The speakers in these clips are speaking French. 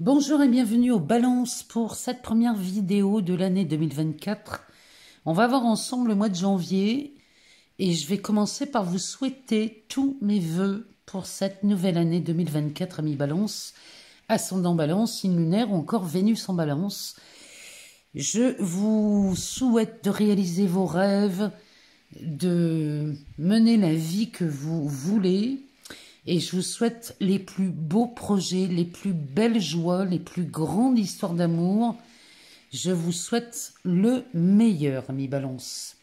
Bonjour et bienvenue aux Balances pour cette première vidéo de l'année 2024. On va voir ensemble le mois de janvier et je vais commencer par vous souhaiter tous mes vœux pour cette nouvelle année 2024, amis Balance, ascendant Balance, signe lunaire ou encore Vénus en Balance. Je vous souhaite de réaliser vos rêves, de mener la vie que vous voulez. Et je vous souhaite les plus beaux projets, les plus belles joies, les plus grandes histoires d'amour. Je vous souhaite le meilleur, amis Balance.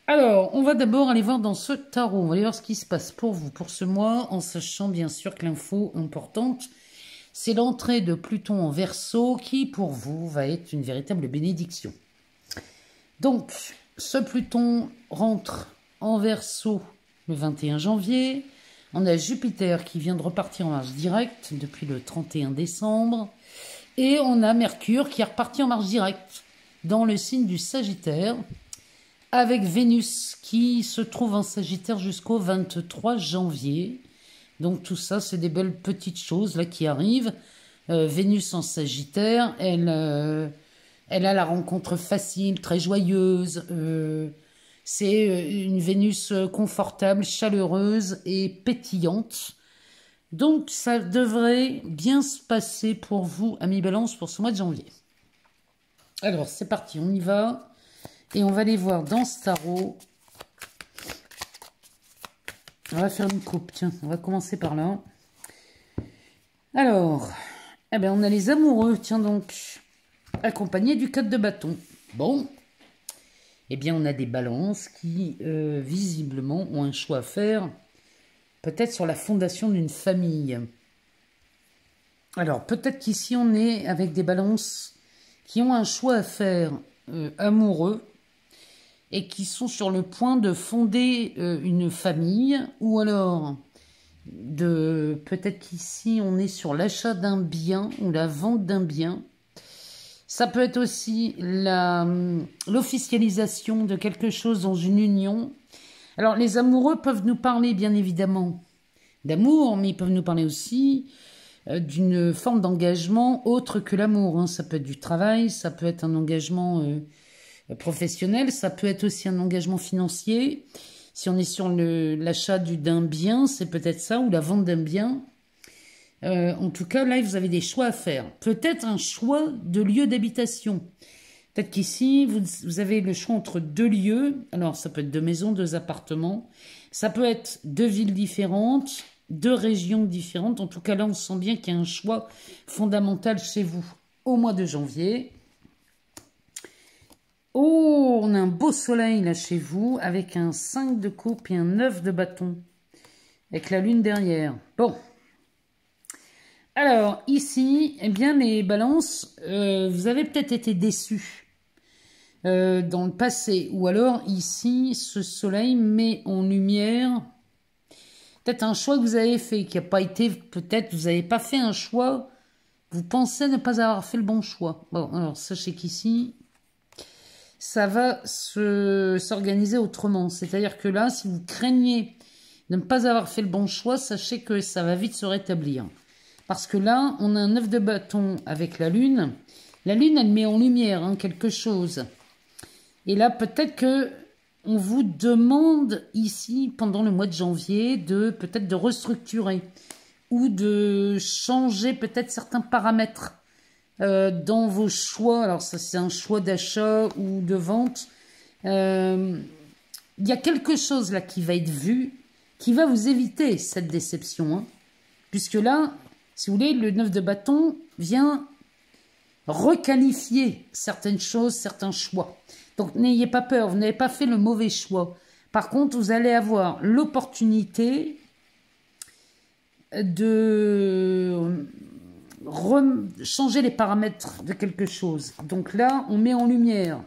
Alors, on va d'abord aller voir dans ce tarot. On va aller voir ce qui se passe pour vous pour ce mois, en sachant bien sûr que l'info importante, c'est l'entrée de Pluton en Verseau qui, pour vous, va être une véritable bénédiction. Donc, ce Pluton rentre en Verseau le 21 janvier. On a Jupiter qui vient de repartir en marche directe depuis le 31 décembre. Et on a Mercure qui est reparti en marche directe dans le signe du Sagittaire. Avec Vénus qui se trouve en Sagittaire jusqu'au 23 janvier. Donc tout ça, c'est des belles petites choses là qui arrivent. Vénus en Sagittaire, elle a la rencontre facile, très joyeuse. C'est une Vénus confortable, chaleureuse et pétillante. Donc, ça devrait bien se passer pour vous, amis Balance, pour ce mois de janvier. Alors, c'est parti, on y va. Et on va aller voir dans ce tarot. On va faire une coupe, tiens, on va commencer par là. Alors, on a les amoureux, tiens donc, accompagnés du 4 de bâton. Bon. Eh bien, on a des balances qui, visiblement, ont un choix à faire, peut-être sur la fondation d'une famille. Alors, peut-être qu'ici, on est avec des balances qui ont un choix à faire amoureux et qui sont sur le point de fonder une famille, ou alors, peut-être qu'ici, on est sur l'achat d'un bien ou la vente d'un bien. Ça peut être aussi l'officialisation de quelque chose dans une union. Alors, les amoureux peuvent nous parler, bien évidemment, d'amour, mais ils peuvent nous parler aussi d'une forme d'engagement autre que l'amour. Hein. Ça peut être du travail, ça peut être un engagement professionnel, ça peut être aussi un engagement financier. Si on est sur l'achat d'un bien, c'est peut-être ça, ou la vente d'un bien. En tout cas, là, vous avez des choix à faire. Peut-être un choix de lieu d'habitation. Peut-être qu'ici, vous avez le choix entre deux lieux. Alors, ça peut être deux maisons, deux appartements. Ça peut être deux villes différentes, deux régions différentes. En tout cas, là, on sent bien qu'il y a un choix fondamental chez vous au mois de janvier. Oh, on a un beau soleil là chez vous avec un 5 de coupe et un 9 de bâton. Avec la lune derrière. Bon. Alors, ici, eh bien, les balances, vous avez peut-être été déçus dans le passé. Ou alors, ici, ce soleil met en lumière peut-être un choix que vous avez fait, qui n'a pas été, peut-être, vous n'avez pas fait un choix, vous pensez ne pas avoir fait le bon choix. Bon, alors, sachez qu'ici, ça va s'organiser autrement. C'est-à-dire que là, si vous craignez de ne pas avoir fait le bon choix, sachez que ça va vite se rétablir. Parce que là, on a un 9 de bâton avec la lune. La lune, elle met en lumière quelque chose. Et là, peut-être que on vous demande ici, pendant le mois de janvier, peut-être de restructurer ou de changer peut-être certains paramètres dans vos choix. Alors ça, c'est un choix d'achat ou de vente. Il y a quelque chose là qui va être vu, qui va vous éviter cette déception. Hein, puisque là... Si vous voulez, le 9 de bâton vient requalifier certaines choses, certains choix. Donc, n'ayez pas peur, vous n'avez pas fait le mauvais choix. Par contre, vous allez avoir l'opportunité de changer les paramètres de quelque chose. Donc là, on met en lumière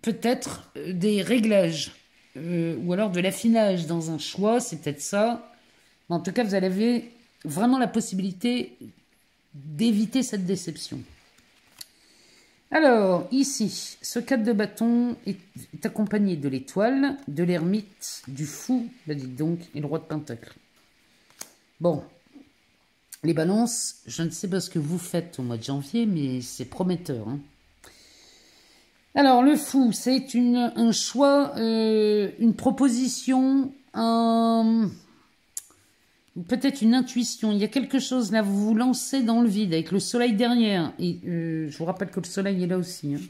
peut-être des réglages ou alors de l'affinage dans un choix, c'est peut-être ça. En tout cas, vous avez vraiment la possibilité d'éviter cette déception. Alors, ici, ce 4 de bâton est accompagné de l'étoile, de l'ermite, du fou, là dites donc, et le roi de pentacle. Bon, Les balances, je ne sais pas ce que vous faites au mois de janvier, mais c'est prometteur. Hein. Alors, le fou, c'est un choix, une proposition, peut-être une intuition. Il y a quelque chose là, vous vous lancez dans le vide avec le soleil derrière. Et je vous rappelle que le soleil est là aussi. Hein.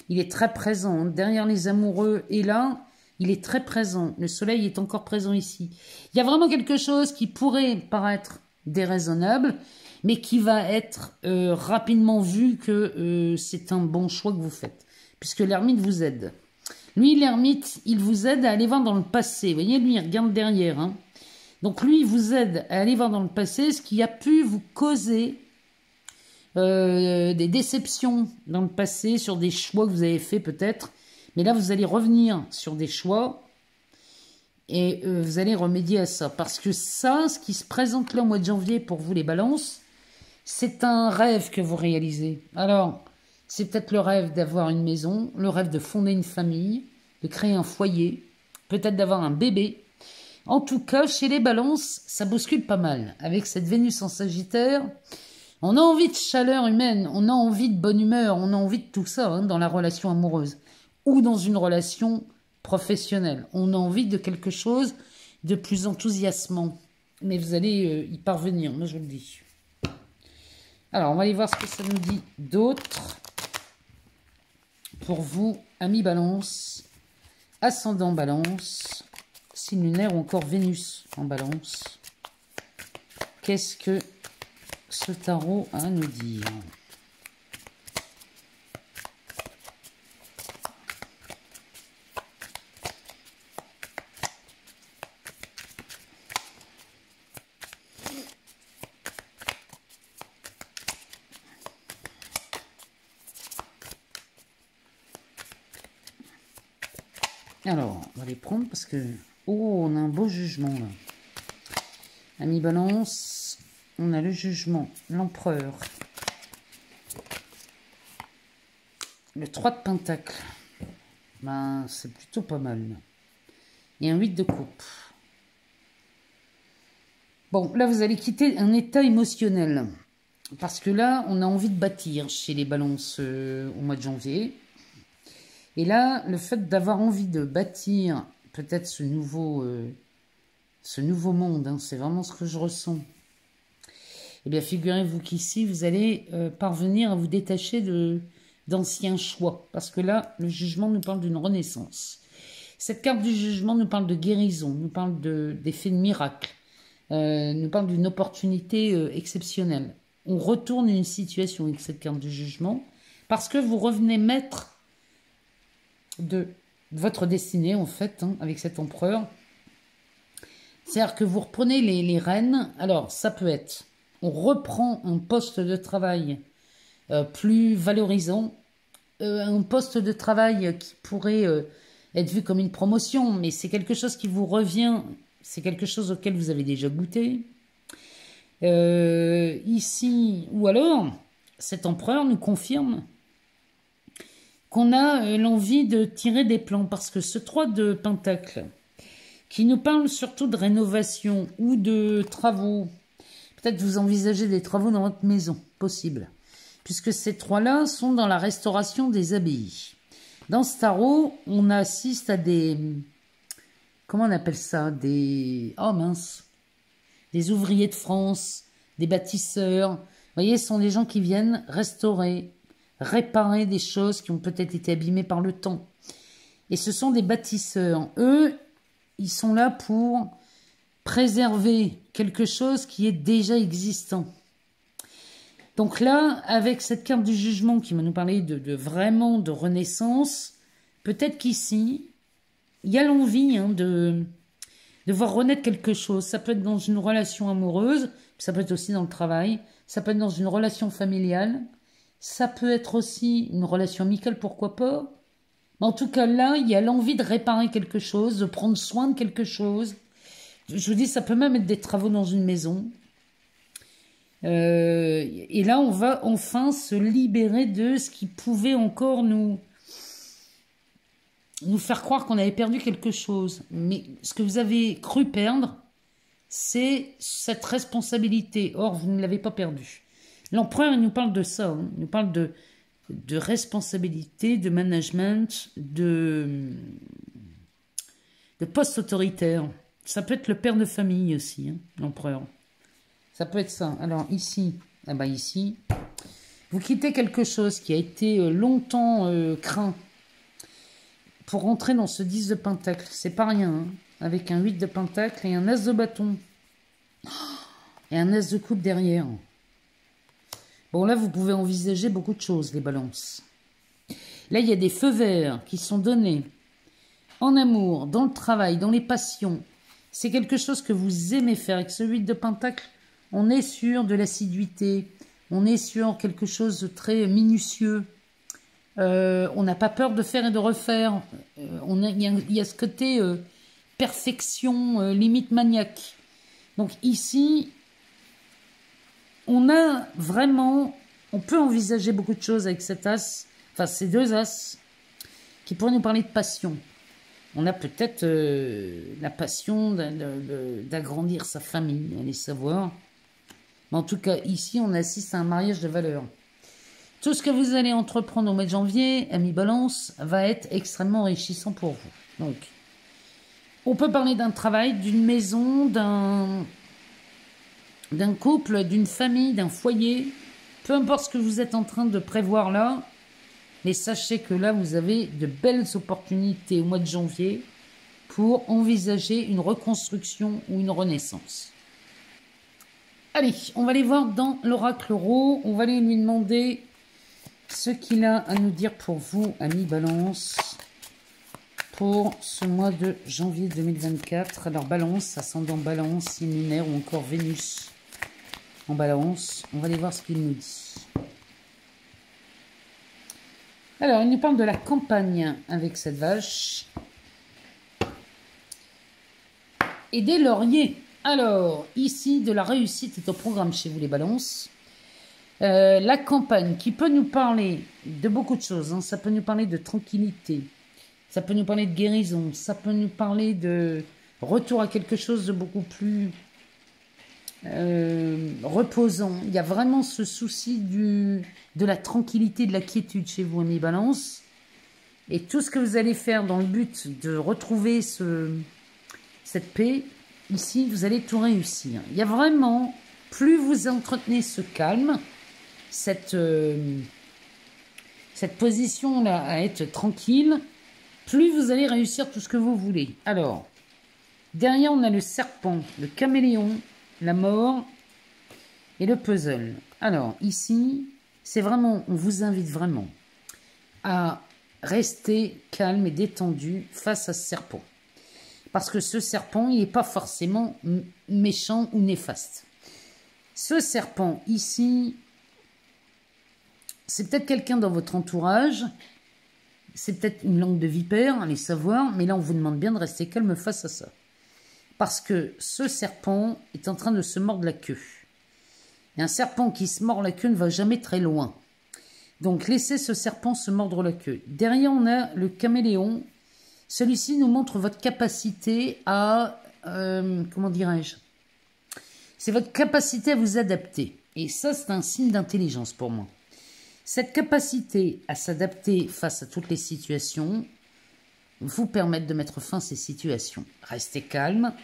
Il est très présent. Hein. Derrière les amoureux et là, il est très présent. Le soleil est encore présent ici. Il y a vraiment quelque chose qui pourrait paraître déraisonnable, mais qui va être rapidement vu que c'est un bon choix que vous faites, puisque l'ermite vous aide. Lui, l'ermite, il vous aide à aller voir dans le passé. Vous voyez, lui, il regarde derrière. Hein. Donc, lui, il vous aide à aller voir dans le passé ce qui a pu vous causer des déceptions dans le passé, sur des choix que vous avez faits peut-être. Mais là, vous allez revenir sur des choix et vous allez remédier à ça. Parce que ça, ce qui se présente là au mois de janvier pour vous les balances, c'est un rêve que vous réalisez. Alors, c'est peut-être le rêve d'avoir une maison, le rêve de fonder une famille, de créer un foyer, peut-être d'avoir un bébé. En tout cas, chez les balances, ça bouscule pas mal. Avec cette Vénus en Sagittaire, on a envie de chaleur humaine, on a envie de bonne humeur, on a envie de tout ça hein, dans la relation amoureuse ou dans une relation professionnelle. On a envie de quelque chose de plus enthousiasmant. Mais vous allez y parvenir, moi je vous le dis. Alors, on va aller voir ce que ça nous dit d'autre. Pour vous, amis Balance, ascendant Balance, signe lunaire ou encore Vénus en Balance. Qu'est-ce que ce tarot a à nous dire ? Alors, on va les prendre parce que... Oh, on a un beau jugement là. Ami Balance, on a le jugement, l'empereur. Le 3 de Pentacle. Ben, c'est plutôt pas mal. Et un 8 de coupe. Bon, là, vous allez quitter un état émotionnel. Parce que là, on a envie de bâtir chez les balances au mois de janvier. Et là, le fait d'avoir envie de bâtir peut-être ce nouveau monde, hein, c'est vraiment ce que je ressens. Eh bien, figurez-vous qu'ici, vous allez parvenir à vous détacher d'anciens choix. Parce que là, le jugement nous parle d'une renaissance. Cette carte du jugement nous parle de guérison, nous parle d'effet de miracle, nous parle d'une opportunité exceptionnelle. On retourne une situation avec cette carte du jugement parce que vous revenez maître de votre destinée, en fait, hein, avec cet empereur. C'est-à-dire que vous reprenez les rênes. Alors, ça peut être, on reprend un poste de travail plus valorisant, un poste de travail qui pourrait être vu comme une promotion, mais c'est quelque chose qui vous revient, c'est quelque chose auquel vous avez déjà goûté. Ici, ou alors, cet empereur nous confirme qu'on a l'envie de tirer des plans, parce que ce 3 de Pentacle, qui nous parle surtout de rénovation ou de travaux, peut-être vous envisagez des travaux dans votre maison, possible, puisque ces 3-là sont dans la restauration des abbayes. Dans ce tarot, on assiste à des... Comment on appelle ça? Oh mince, des ouvriers de France, des bâtisseurs. Vous voyez, ce sont des gens qui viennent restaurer, réparer des choses qui ont peut-être été abîmées par le temps. Et ce sont des bâtisseurs. Eux, ils sont là pour préserver quelque chose qui est déjà existant. Donc là, avec cette carte du jugement qui va nous parler de vraiment de renaissance, peut-être qu'ici, il y a l'envie de voir renaître quelque chose. Ça peut être dans une relation amoureuse, ça peut être aussi dans le travail, ça peut être dans une relation familiale, ça peut être aussi une relation amicale, pourquoi pas. Mais en tout cas, là, il y a l'envie de réparer quelque chose, de prendre soin de quelque chose. Je vous dis, ça peut même être des travaux dans une maison. Et là, on va enfin se libérer de ce qui pouvait encore nous faire croire qu'on avait perdu quelque chose. Mais ce que vous avez cru perdre, c'est cette responsabilité. Or, vous ne l'avez pas perdue. L'empereur, il nous parle de ça. Hein. Il nous parle de responsabilité, de management, de poste autoritaire. Ça peut être le père de famille aussi, hein, l'empereur. Ça peut être ça. Alors ici, ah bah ici, vous quittez quelque chose qui a été longtemps craint pour rentrer dans ce 10 de pentacle. C'est pas rien, hein, avec un 8 de pentacle et un as de bâton. Et un as de coupe derrière. Bon, là, vous pouvez envisager beaucoup de choses, les balances. Là, il y a des feux verts qui sont donnés en amour, dans le travail, dans les passions. C'est quelque chose que vous aimez faire. Avec ce 8 de pentacle, on est sur de l'assiduité. On est sur quelque chose de très minutieux. On n'a pas peur de faire et de refaire. Il y a ce côté perfection, limite maniaque. Donc ici, on a vraiment... On peut envisager beaucoup de choses avec cet as. Enfin, ces deux as qui pourraient nous parler de passion. On a peut-être la passion d'agrandir sa famille, allez savoir. Mais en tout cas, ici, on assiste à un mariage de valeur. Tout ce que vous allez entreprendre au mois de janvier, amis Balance, va être extrêmement enrichissant pour vous. Donc, on peut parler d'un travail, d'une maison, d'un couple, d'une famille, d'un foyer. Peu importe ce que vous êtes en train de prévoir là. Mais sachez que là, vous avez de belles opportunités au mois de janvier pour envisager une reconstruction ou une renaissance. Allez, on va aller voir dans l'oracle Ro. On va aller lui demander ce qu'il a à nous dire pour vous, amis Balance, pour ce mois de janvier 2024. Alors, Balance, ascendant Balance, signe lunaire ou encore Vénus en Balance. On va aller voir ce qu'il nous dit. Alors, il nous parle de la campagne avec cette vache. Et des lauriers. Alors, ici, de la réussite est au programme chez vous, les balances. La campagne qui peut nous parler de beaucoup de choses. Hein. Ça peut nous parler de tranquillité. Ça peut nous parler de guérison. Ça peut nous parler de retour à quelque chose de beaucoup plus reposant. Il y a vraiment ce souci de la tranquillité, de la quiétude chez vous, amis Balance. Et tout ce que vous allez faire dans le but de retrouver cette paix, ici, vous allez tout réussir. Il y a vraiment, plus vous entretenez ce calme, cette position-là à être tranquille, plus vous allez réussir tout ce que vous voulez. Alors, derrière, on a le serpent, le caméléon, la mort et le puzzle. Alors, ici, c'est vraiment, on vous invite vraiment à rester calme et détendu face à ce serpent. Parce que ce serpent, il n'est pas forcément méchant ou néfaste. Ce serpent, ici, c'est peut-être quelqu'un dans votre entourage, c'est peut-être une langue de vipère, allez savoir, mais là, on vous demande bien de rester calme face à ça. Parce que ce serpent est en train de se mordre la queue. Et un serpent qui se mord la queue ne va jamais très loin. Donc, laissez ce serpent se mordre la queue. Derrière, on a le caméléon. Celui-ci nous montre votre capacité à... comment dirais-je? C'est votre capacité à vous adapter. Et ça, c'est un signe d'intelligence pour moi. Cette capacité à s'adapter face à toutes les situations vous permettre de mettre fin à ces situations. Restez calme.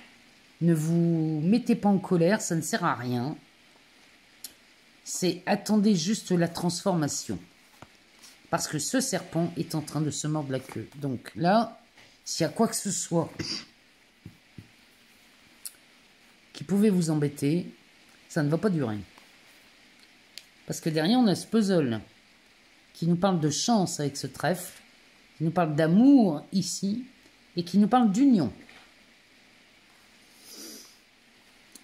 Ne vous mettez pas en colère. Ça ne sert à rien. C'est attendez juste la transformation. Parce que ce serpent est en train de se mordre la queue. Donc là, s'il y a quoi que ce soit qui pouvait vous embêter, ça ne va pas durer. Parce que derrière, on a ce puzzle qui nous parle de chance avec ce trèfle, qui nous parle d'amour ici, et qui nous parle d'union.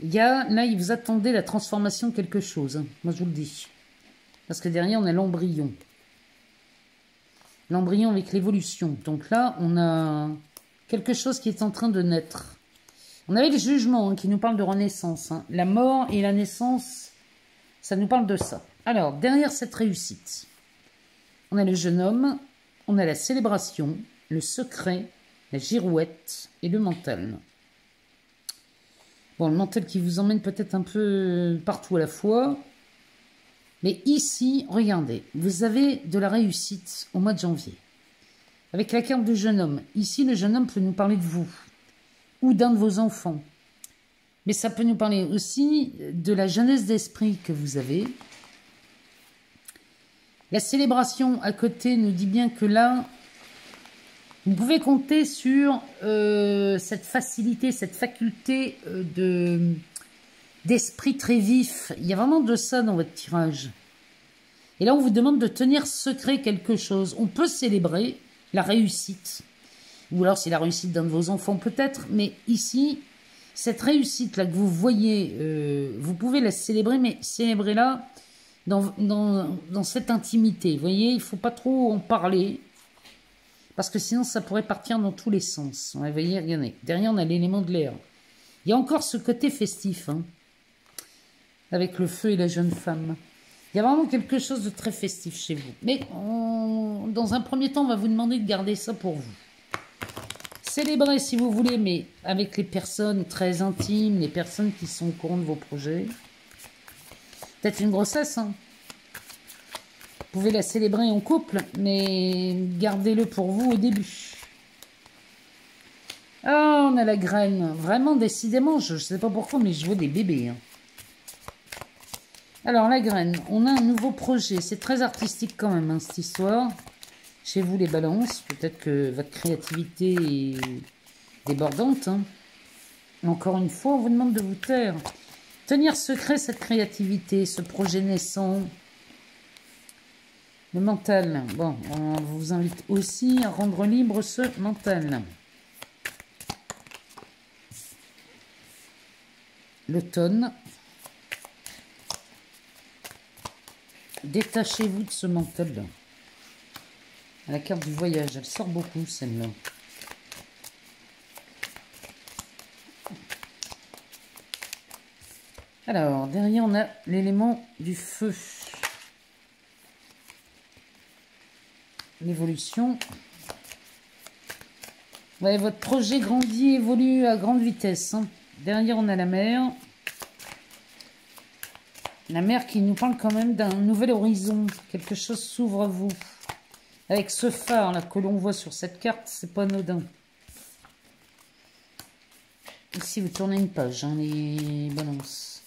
Il y a, là, il vous attendait la transformation de quelque chose. Hein. Moi, je vous le dis. Parce que derrière, on a l'embryon. L'embryon avec l'évolution. Donc là, on a quelque chose qui est en train de naître. On avait le jugement hein, qui nous parle de renaissance. Hein. La mort et la naissance, ça nous parle de ça. Alors, derrière cette réussite, on a le jeune homme, on a la célébration, le secret, la girouette et le mental. Bon, le mental qui vous emmène peut-être un peu partout à la fois. Mais ici, regardez, vous avez de la réussite au mois de janvier. Avec la carte du jeune homme. Ici, le jeune homme peut nous parler de vous ou d'un de vos enfants. Mais ça peut nous parler aussi de la jeunesse d'esprit que vous avez. La célébration à côté nous dit bien que là, vous pouvez compter sur cette facilité, cette faculté d'esprit très vif. Il y a vraiment de ça dans votre tirage. Et là, on vous demande de tenir secret quelque chose. On peut célébrer la réussite. Ou alors c'est la réussite d'un de vos enfants peut-être. Mais ici, cette réussite-là que vous voyez, vous pouvez la célébrer, mais célébrez-la dans cette intimité. Vous voyez, il ne faut pas trop en parler. Parce que sinon, ça pourrait partir dans tous les sens. Ouais, vous voyez, regardez. Derrière, on a l'élément de l'air. Il y a encore ce côté festif. Hein, avec le feu et la jeune femme. Il y a vraiment quelque chose de très festif chez vous. Mais dans un premier temps, on va vous demander de garder ça pour vous. Célébrez si vous voulez, mais avec les personnes très intimes, les personnes qui sont au courant de vos projets. Peut-être une grossesse, hein. Vous pouvez la célébrer en couple, mais gardez-le pour vous au début. Ah, on a la graine. Vraiment, décidément, je ne sais pas pourquoi, mais je vois des bébés. Hein. Alors, la graine, on a un nouveau projet. C'est très artistique quand même, hein, cette histoire. Chez vous, les balances. Peut-être que votre créativité est débordante. Hein. Encore une fois, on vous demande de vous taire. Tenir secret cette créativité, ce projet naissant. Le mental. Bon, on vous invite aussi à rendre libre ce mental. L'automne. Détachez-vous de ce mental-là. La carte du voyage, elle sort beaucoup, celle-là. Alors, derrière, on a l'élément du feu. L'évolution. Ouais, votre projet grandit, évolue à grande vitesse. Hein. Derrière, on a la mer. La mer qui nous parle quand même d'un nouvel horizon. Quelque chose s'ouvre à vous. Avec ce phare là que l'on voit sur cette carte, c'est pas anodin. Ici, vous tournez une page, hein, les balances.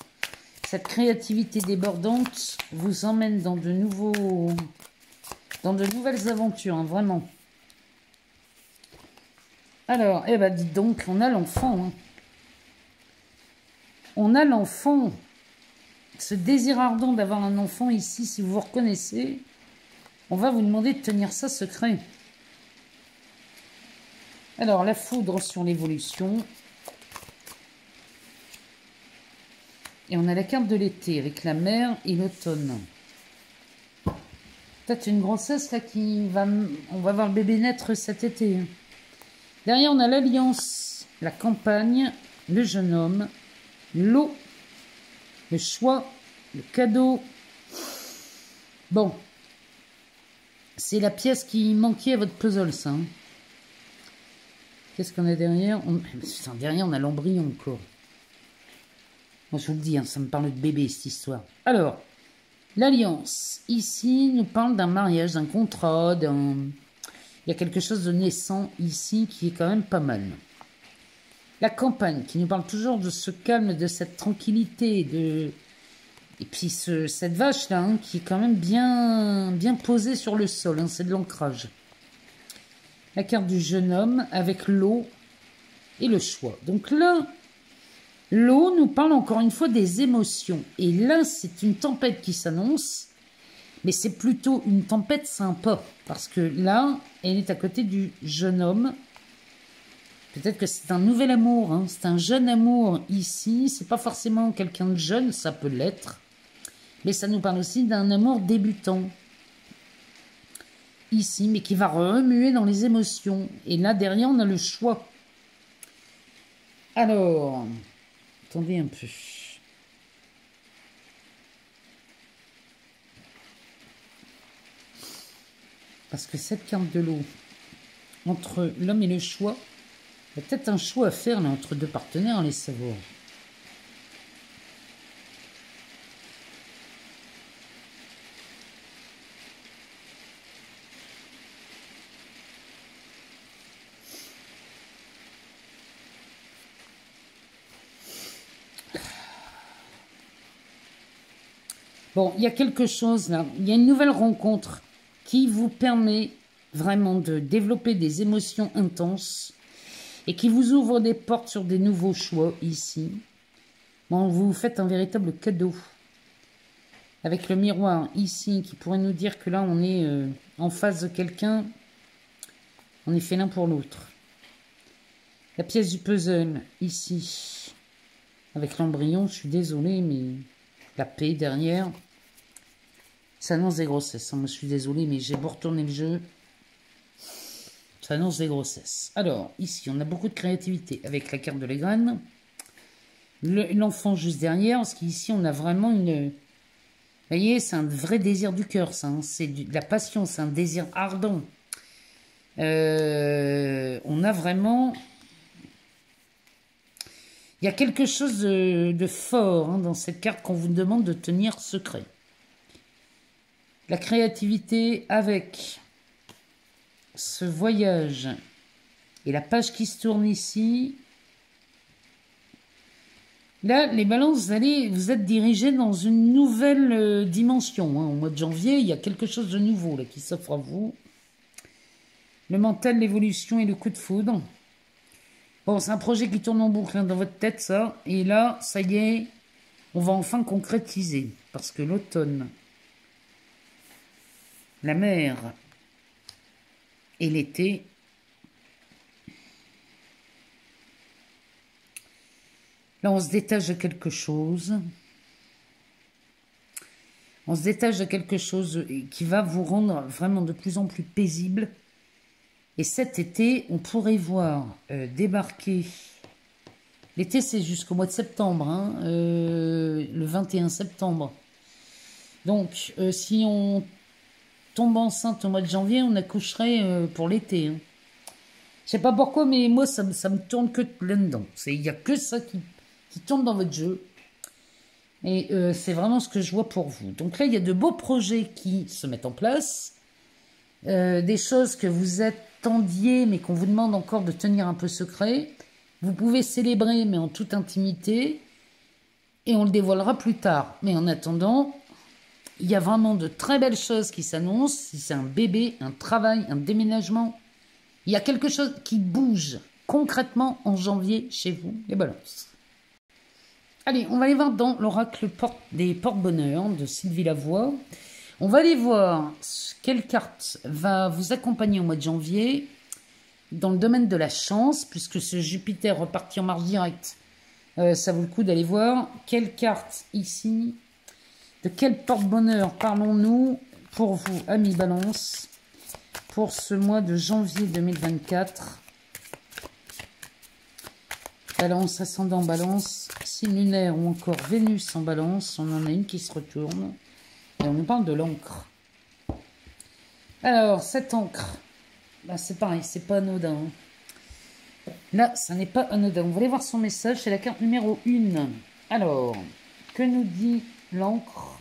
Cette créativité débordante vous emmène dans de nouvelles aventures, hein, vraiment. Alors, eh ben, dites donc, on a l'enfant. Hein. On a l'enfant. Ce désir ardent d'avoir un enfant ici, si vous vous reconnaissez, on va vous demander de tenir ça secret. Alors, la foudre sur l'évolution. Et on a la carte de l'été avec la mer et l'automne. Peut-être une grossesse là qui va... On va voir le bébé naître cet été. Derrière, on a l'alliance, la campagne, le jeune homme, l'eau, le choix, le cadeau. Bon. C'est la pièce qui manquait à votre puzzle, ça. Hein. Qu'est-ce qu'on a derrière? Putain, derrière, on a l'embryon encore. Moi, je vous le dis, hein, ça me parle de bébé, cette histoire. Alors, l'alliance, ici, nous parle d'un mariage, d'un contrat, d'un... Il y a quelque chose de naissant ici qui est quand même pas mal. La campagne, qui nous parle toujours de ce calme, de cette tranquillité, de... Et puis cette vache-là, hein, qui est quand même bien posée sur le sol, hein, c'est de l'ancrage. La carte du jeune homme avec l'eau et le choix. Donc là, l'eau nous parle encore une fois des émotions. Et là, c'est une tempête qui s'annonce, mais c'est plutôt une tempête sympa. Parce que là, elle est à côté du jeune homme. Peut-être que c'est un nouvel amour, hein, c'est un jeune amour ici. C'est pas forcément quelqu'un de jeune, ça peut l'être. Mais ça nous parle aussi d'un amour débutant. Ici, mais qui va remuer dans les émotions. Et là, derrière, on a le choix. Alors, attendez un peu. Parce que cette carte de l'eau, entre l'homme et le choix, il y a peut-être un choix à faire là, entre deux partenaires, les savoir. Bon, il y a quelque chose là. Il y a une nouvelle rencontre qui vous permet vraiment de développer des émotions intenses et qui vous ouvre des portes sur des nouveaux choix ici. Bon, vous faites un véritable cadeau. Avec le miroir ici qui pourrait nous dire que là on est en face de quelqu'un. On est fait l'un pour l'autre. La pièce du puzzle ici. Avec l'embryon, je suis désolée, mais la paix derrière. Ça annonce des grossesses. Moi, je suis désolée, mais j'ai beau retourner le jeu. Ça annonce des grossesses. Alors, ici, on a beaucoup de créativité avec la carte de la graine. L'enfant juste derrière, parce qu'ici, on a vraiment une... Vous voyez, c'est un vrai désir du cœur, ça. Hein. C'est de la passion, c'est un désir ardent. On a vraiment... Il y a quelque chose de fort hein, dans cette carte qu'on vous demande de tenir secret. La créativité avec ce voyage et la page qui se tourne ici. Là, les balances, vous êtes dirigés dans une nouvelle dimension. Hein. Au mois de janvier, il y a quelque chose de nouveau là, qui s'offre à vous. Le mental, l'évolution et le coup de foudre. Bon, c'est un projet qui tourne en boucle hein, dans votre tête, ça. Et là, ça y est, on va enfin concrétiser. Parce que l'automne, la mer et l'été, là, on se détache de quelque chose. On se détache de quelque chose qui va vous rendre vraiment de plus en plus paisible. Et cet été, on pourrait voir débarquer... L'été, c'est jusqu'au mois de septembre, hein, le 21 septembre. Donc, si on tombe enceinte au mois de janvier, on accoucherait pour l'été. Hein. Je sais pas pourquoi, mais moi, ça me tourne que là-dedans. Il n'y a que ça qui tourne dans votre jeu. Et c'est vraiment ce que je vois pour vous. Donc là, il y a de beaux projets qui se mettent en place. Des choses que vous attendiez, mais qu'on vous demande encore de tenir un peu secret. Vous pouvez célébrer, mais en toute intimité. Et on le dévoilera plus tard. Mais en attendant, il y a vraiment de très belles choses qui s'annoncent. Si c'est un bébé, un travail, un déménagement. Il y a quelque chose qui bouge concrètement en janvier chez vous, les balances. Allez, on va aller voir dans l'oracle des porte-bonheur de Sylvie Lavoie. On va aller voir quelle carte va vous accompagner au mois de janvier dans le domaine de la chance, puisque ce Jupiter reparti en marche directe, ça vaut le coup d'aller voir. Quelle carte ici, de quel porte-bonheur parlons-nous pour vous, amis Balance, pour ce mois de janvier 2024. Balance, ascendant Balance, signe lunaire ou encore Vénus en Balance, on en a une qui se retourne. Et on nous parle de l'encre. Alors, cette encre, bah, c'est pareil, c'est pas anodin. Là, ça n'est pas anodin. On va aller voir son message, c'est la carte numéro 1. Alors, que nous dit l'encre?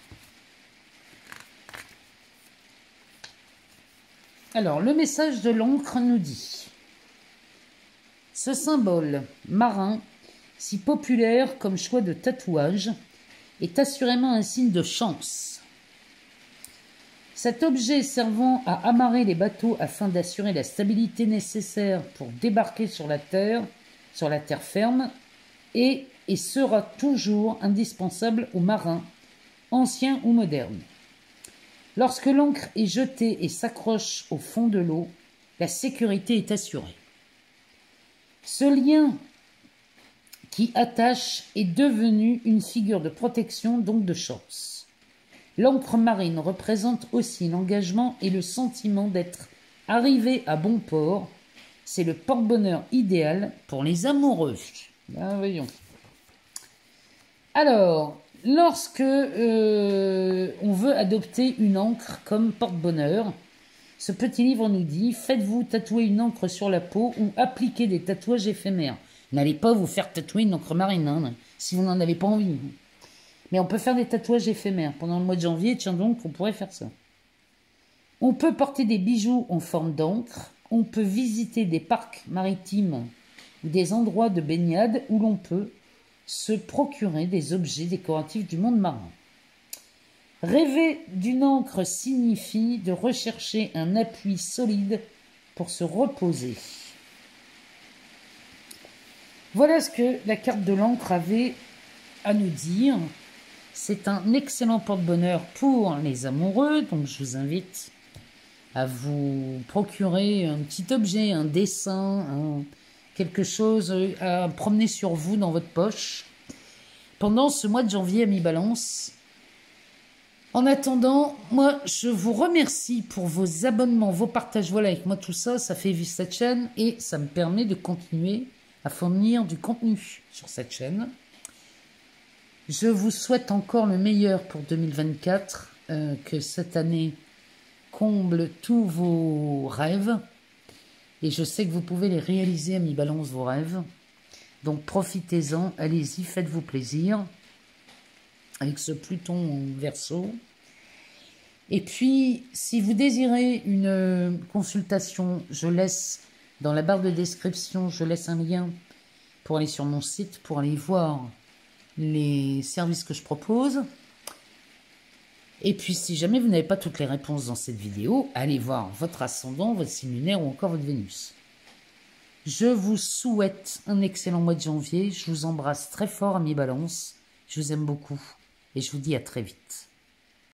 Alors, le message de l'encre nous dit: ce symbole marin, si populaire comme choix de tatouage, est assurément un signe de chance. Cet objet servant à amarrer les bateaux afin d'assurer la stabilité nécessaire pour débarquer sur la terre ferme, et sera toujours indispensable aux marins, anciens ou modernes. Lorsque l'ancre est jetée et s'accroche au fond de l'eau, la sécurité est assurée. Ce lien qui attache est devenu une figure de protection, donc de chance. L'encre marine représente aussi l'engagement et le sentiment d'être arrivé à bon port. C'est le porte-bonheur idéal pour les amoureux. Ben, voyons. Alors, lorsque on veut adopter une encre comme porte-bonheur, ce petit livre nous dit: faites-vous tatouer une encre sur la peau ou appliquez des tatouages éphémères. N'allez pas vous faire tatouer une encre marine, hein, si vous n'en avez pas envie. Mais on peut faire des tatouages éphémères. Pendant le mois de janvier, tiens donc, on pourrait faire ça. On peut porter des bijoux en forme d'encre. On peut visiter des parcs maritimes ou des endroits de baignade où l'on peut se procurer des objets décoratifs du monde marin. Rêver d'une encre signifie de rechercher un appui solide pour se reposer. Voilà ce que la carte de l'encre avait à nous dire. C'est un excellent porte-bonheur pour les amoureux, donc je vous invite à vous procurer un petit objet, un dessin, quelque chose à promener sur vous dans votre poche pendant ce mois de janvier à mi-balance. En attendant, moi, je vous remercie pour vos abonnements, vos partages. Voilà, avec moi, tout ça, ça fait vivre cette chaîne et ça me permet de continuer à fournir du contenu sur cette chaîne. Je vous souhaite encore le meilleur pour 2024, que cette année comble tous vos rêves. Et je sais que vous pouvez les réaliser à mi-balance, vos rêves. Donc profitez-en, allez-y, faites-vous plaisir avec ce Pluton en Verseau. Et puis, si vous désirez une consultation, je laisse dans la barre de description, je laisse un lien pour aller sur mon site, pour aller voir les services que je propose. Et puis, si jamais vous n'avez pas toutes les réponses dans cette vidéo, allez voir votre ascendant, votre signe lunaire ou encore votre Vénus. Je vous souhaite un excellent mois de janvier. Je vous embrasse très fort à mi-balance. Je vous aime beaucoup et je vous dis à très vite.